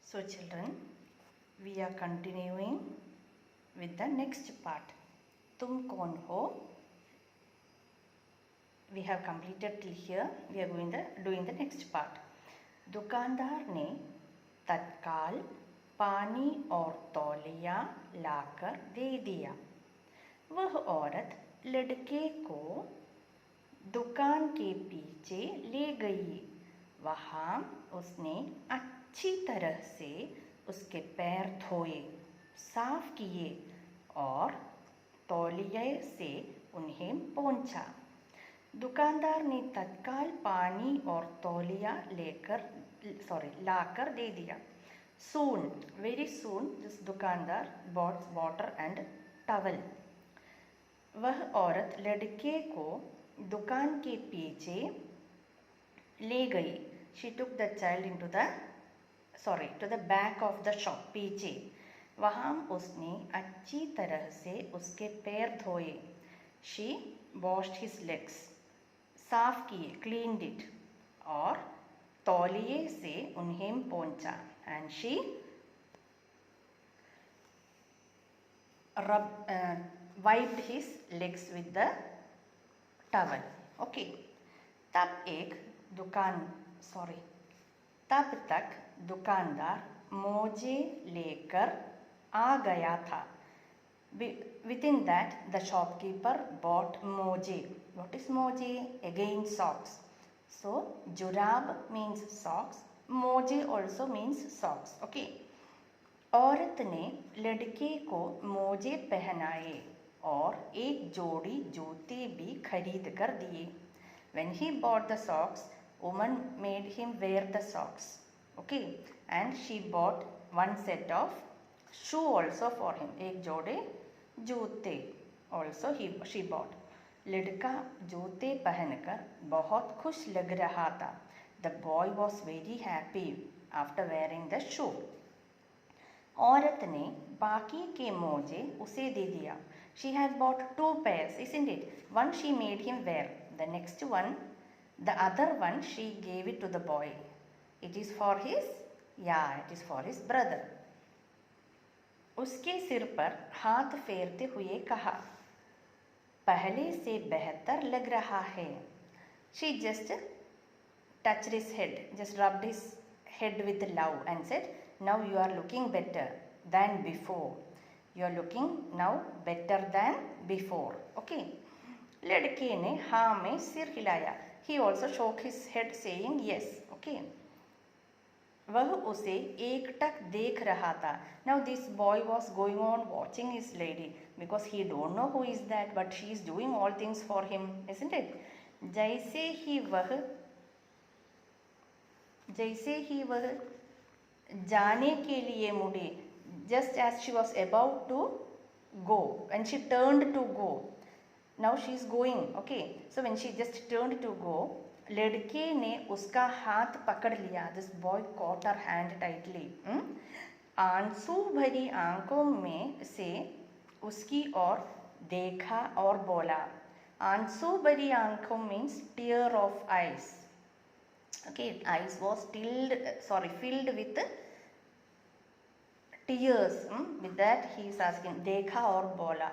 So children, we are continuing with the next part. Tum kaun ho? We have completed till here. We are doing the next part. दुकानदार ने तत्काल पानी और तौलिया लाकर दे दिया. वह औरत लड़के को दुकान के पीछे ले गई. वहाँ उसने अच्छी तरह से उसके पैर धोए, साफ किए और तौलिए से उन्हें पोंछा. दुकानदार ने तत्काल पानी और तौलिया लाकर दे दिया. Soon, very soon, this दुकानदार bought water and towel. वह औरत लड़के को दुकान के पीछे ले गई. She took the child to the back of the shop. पीछे. वहाँ उसने अच्छी तरह से उसके पैर धोए. She washed his legs. साफ किए, cleaned it. और तौलिए से उन्हें पोंछा. And she wiped his legs with the towel. Okay. तब तक दुकानदार मोजे लेकर आ गया था. Within that, the shopkeeper bought moje. What is moje? Again socks. So, jurab means socks. Moje also means socks. Okay. औरत ने लड़के को मोजे पहनाए और एक जोड़ी जूते भी खरीद कर दिए. When he bought the socks, woman made him wear the socks. Okay. And she bought one set of shoe also for him. एक जोड़े जूते also she bought. लड़का जूते पहनकर बहुत खुश लग रहा था. The boy was very happy after wearing the shoe. औरत ने बाकी के मोजे उसे दे दिया. She had bought 2 pairs, isn't it? One she made him wear. The next one, the other one, she gave it to the boy. It is for his brother. उसके सिर पर हाथ फेरते हुए कहा, पहले से बेहतर लग रहा है. She just touched his head, just rubbed his head with love and said, now you are looking better than before. You are looking now better than before. Okay. लड़के ने हाँ में सिर हिलाया. He also shook his head saying yes. Okay. वह उसे एकटक देख रहा था. Now this boy was going on watching his lady because he don't know who is that, but she is doing all things for him, isn't it? जैसे ही वह जाने के लिए मुड़ी, just as she was about to go, and she turned to go. Now she is going. Okay. So when she just turned to go, लड़के ने उसका हाथ पकड़ लिया. This boy caught her hand tightly. आंसू भरी आंखों में से उसकी ओर देखा और बोला. आंसू भरी आंखों means tear of eyes. Okay, eyes was filled with tears. With that he is asking, देखा और बोला.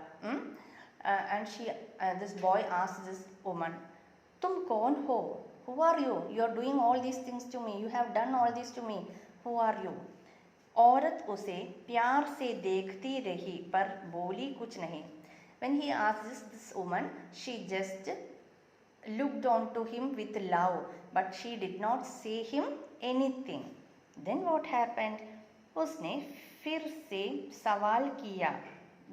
And this boy asked this woman, तुम कौन हो? Who are you? You are doing all these things to me. You have done all this to me. Who are you? औरत उसे प्यार से देखती रही पर बोली कुछ नहीं. When he asked this woman, she just looked on to him with love, but she did not say him anything. Then what happened? उसने फिर से सवाल किया.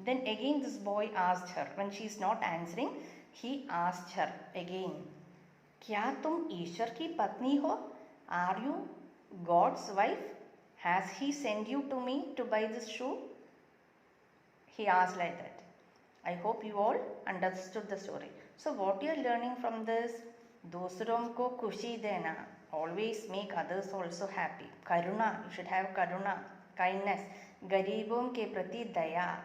Then again this boy asked her. When she is not answering, he asked her again. क्या तुम ईश्वर की पत्नी हो? Are you God's wife? Has he sent you to me to buy this shoe? He asked like that. I hope you all understood the story. So what you are learning from this? दूसरों को खुशी देना. Always make others also happy. Karuna. You should have karuna, kindness. गरीबों के प्रति दया.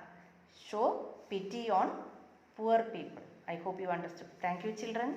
Show pity on poor people. I hope you understood. Thank you, children.